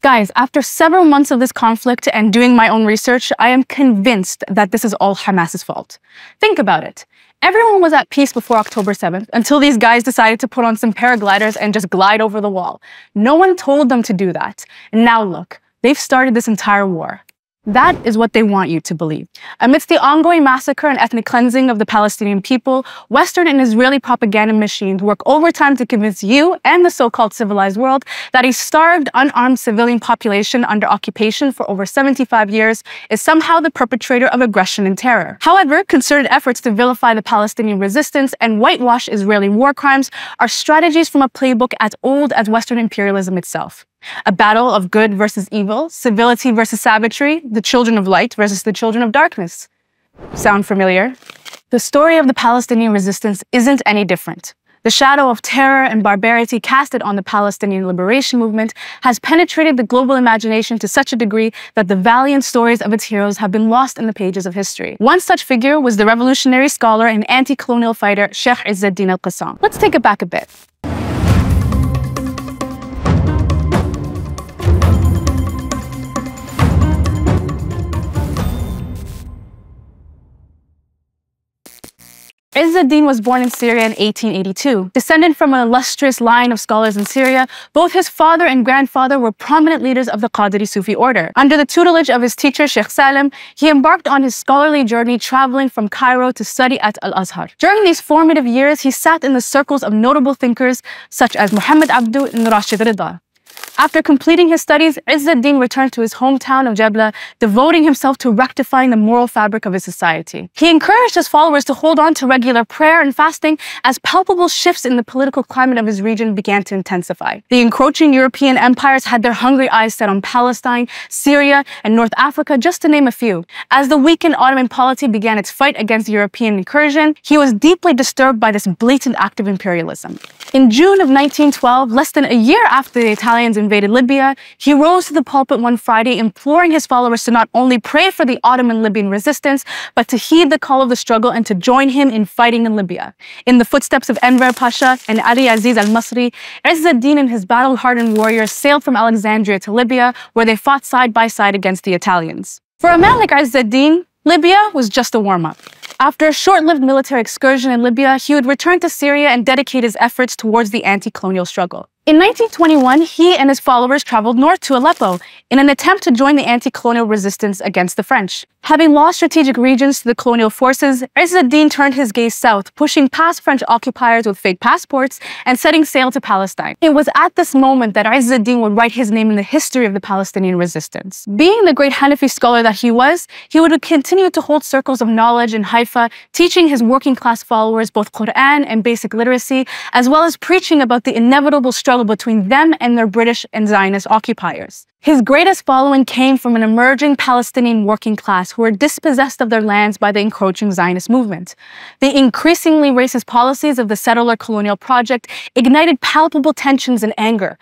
Guys, after several months of this conflict and doing my own research, I am convinced that this is all Hamas's fault. Think about it. Everyone was at peace before October 7th until these guys decided to put on some paragliders and just glide over the wall. No one told them to do that. And now look, they've started this entire war. That is what they want you to believe. Amidst the ongoing massacre and ethnic cleansing of the Palestinian people, Western and Israeli propaganda machines work overtime to convince you and the so-called civilized world that a starved, unarmed civilian population under occupation for over 75 years is somehow the perpetrator of aggression and terror. However, concerted efforts to vilify the Palestinian resistance and whitewash Israeli war crimes are strategies from a playbook as old as Western imperialism itself. A battle of good versus evil, civility versus savagery, the children of light versus the children of darkness. Sound familiar? The story of the Palestinian resistance isn't any different. The shadow of terror and barbarity casted on the Palestinian liberation movement has penetrated the global imagination to such a degree that the valiant stories of its heroes have been lost in the pages of history. One such figure was the revolutionary scholar and anti-colonial fighter Shaykh Izz al-Qassam. Let's take it back a bit. Izz ad-Din was born in Syria in 1882. Descended from an illustrious line of scholars in Syria, both his father and grandfather were prominent leaders of the Qadiri Sufi order. Under the tutelage of his teacher, Shaykh Salim, he embarked on his scholarly journey traveling from Cairo to study at al-Azhar. During these formative years, he sat in the circles of notable thinkers such as Muhammad Abdu and Rashid Rida. After completing his studies, Izz ad-Din returned to his hometown of Jebla, devoting himself to rectifying the moral fabric of his society. He encouraged his followers to hold on to regular prayer and fasting as palpable shifts in the political climate of his region began to intensify. The encroaching European empires had their hungry eyes set on Palestine, Syria, and North Africa, just to name a few. As the weakened Ottoman polity began its fight against European incursion, he was deeply disturbed by this blatant act of imperialism. In June of 1912, less than a year after the Italians invaded Libya, he rose to the pulpit one Friday imploring his followers to not only pray for the Ottoman Libyan resistance, but to heed the call of the struggle and to join him in fighting in Libya. In the footsteps of Enver Pasha and Ali Aziz al-Masri, Izz ad-Din and his battle-hardened warriors sailed from Alexandria to Libya, where they fought side by side against the Italians. For a man like Izz ad-Din, Libya was just a warm-up. After a short-lived military excursion in Libya, he would return to Syria and dedicate his efforts towards the anti-colonial struggle. In 1921, he and his followers traveled north to Aleppo in an attempt to join the anti-colonial resistance against the French. Having lost strategic regions to the colonial forces, Izz ad-Din turned his gaze south, pushing past French occupiers with fake passports and setting sail to Palestine. It was at this moment that Izz ad-Din would write his name in the history of the Palestinian resistance. Being the great Hanafi scholar that he would continue to hold circles of knowledge in Haifa, teaching his working-class followers both Quran and basic literacy, as well as preaching about the inevitable struggle between them and their British and Zionist occupiers. His greatest following came from an emerging Palestinian working class who were dispossessed of their lands by the encroaching Zionist movement. The increasingly racist policies of the settler colonial project ignited palpable tensions and anger.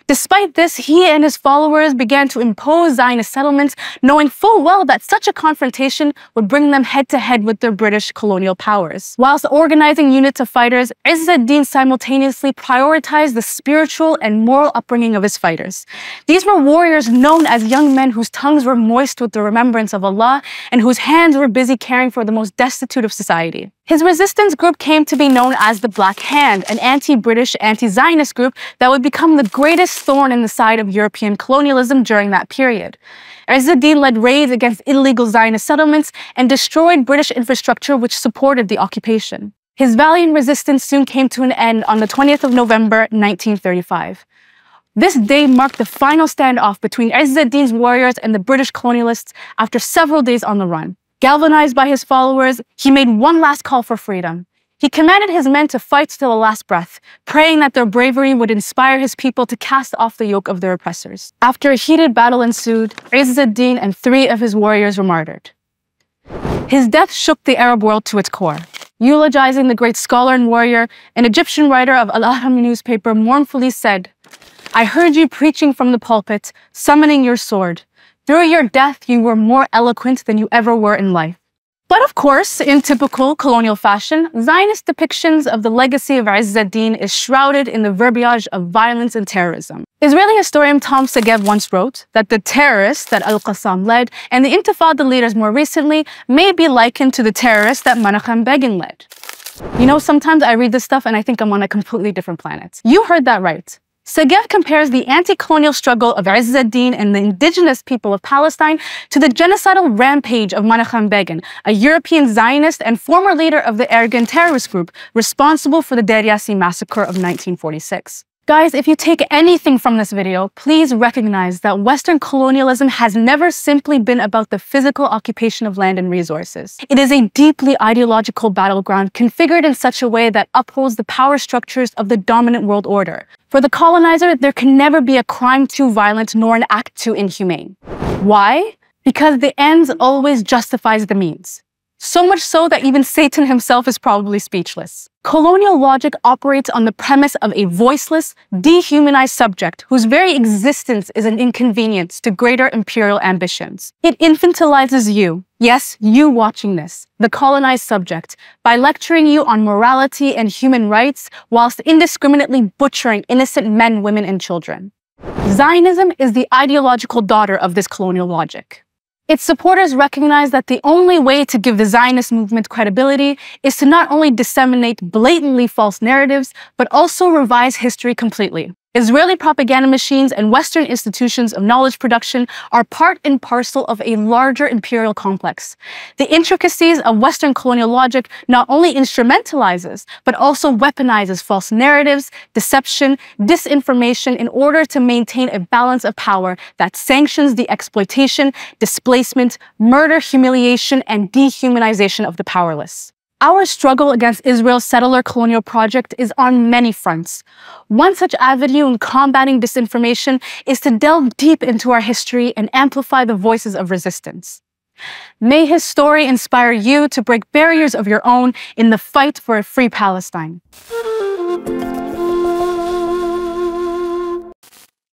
Despite this, he and his followers began to impose Zionist settlements, knowing full well that such a confrontation would bring them head-to-head with their British colonial powers. Whilst organizing units of fighters, Izz ad-Din simultaneously prioritized the spiritual and moral upbringing of his fighters. These were warriors known as young men whose tongues were moist with the remembrance of Allah and whose hands were busy caring for the most destitute of society. His resistance group came to be known as the Black Hand, an anti-British, anti-Zionist group that would become the greatest thorn in the side of European colonialism during that period. Izz ad-Din led raids against illegal Zionist settlements and destroyed British infrastructure which supported the occupation. His valiant resistance soon came to an end on the 20th of November, 1935. This day marked the final standoff between Izz ad-Din's warriors and the British colonialists after several days on the run. Galvanized by his followers, he made one last call for freedom. He commanded his men to fight to the last breath, praying that their bravery would inspire his people to cast off the yoke of their oppressors. After a heated battle ensued, Izz ad-Din and 3 of his warriors were martyred. His death shook the Arab world to its core. Eulogizing the great scholar and warrior, an Egyptian writer of Al-Ahram newspaper mournfully said, "I heard you preaching from the pulpit, summoning your sword. Through your death, you were more eloquent than you ever were in life." But of course, in typical colonial fashion, Zionist depictions of the legacy of Izz ad-Din is shrouded in the verbiage of violence and terrorism. Israeli historian Tom Segev once wrote that the terrorists that al-Qassam led and the Intifada leaders more recently may be likened to the terrorists that Menachem Begin led. You know, sometimes I read this stuff and I think I'm on a completely different planet. You heard that right. Segev compares the anti-colonial struggle of Izz ad-Din and the indigenous people of Palestine to the genocidal rampage of Menachem Begin, a European Zionist and former leader of the Ergun terrorist group responsible for the Deir Yassin massacre of 1946. Guys, if you take anything from this video, please recognize that Western colonialism has never simply been about the physical occupation of land and resources. It is a deeply ideological battleground configured in such a way that upholds the power structures of the dominant world order. For the colonizer, there can never be a crime too violent nor an act too inhumane. Why? Because the ends always justifies the means. So much so that even Satan himself is probably speechless. Colonial logic operates on the premise of a voiceless, dehumanized subject whose very existence is an inconvenience to greater imperial ambitions. It infantilizes you, yes, you watching this, the colonized subject, by lecturing you on morality and human rights whilst indiscriminately butchering innocent men, women, and children. Zionism is the ideological daughter of this colonial logic. Its supporters recognize that the only way to give the Zionist movement credibility is to not only disseminate blatantly false narratives, but also revise history completely. Israeli propaganda machines and Western institutions of knowledge production are part and parcel of a larger imperial complex. The intricacies of Western colonial logic not only instrumentalizes, but also weaponizes false narratives, deception, disinformation in order to maintain a balance of power that sanctions the exploitation, displacement, murder, humiliation, and dehumanization of the powerless. Our struggle against Israel's settler colonial project is on many fronts. One such avenue in combating disinformation is to delve deep into our history and amplify the voices of resistance. May his story inspire you to break barriers of your own in the fight for a free Palestine.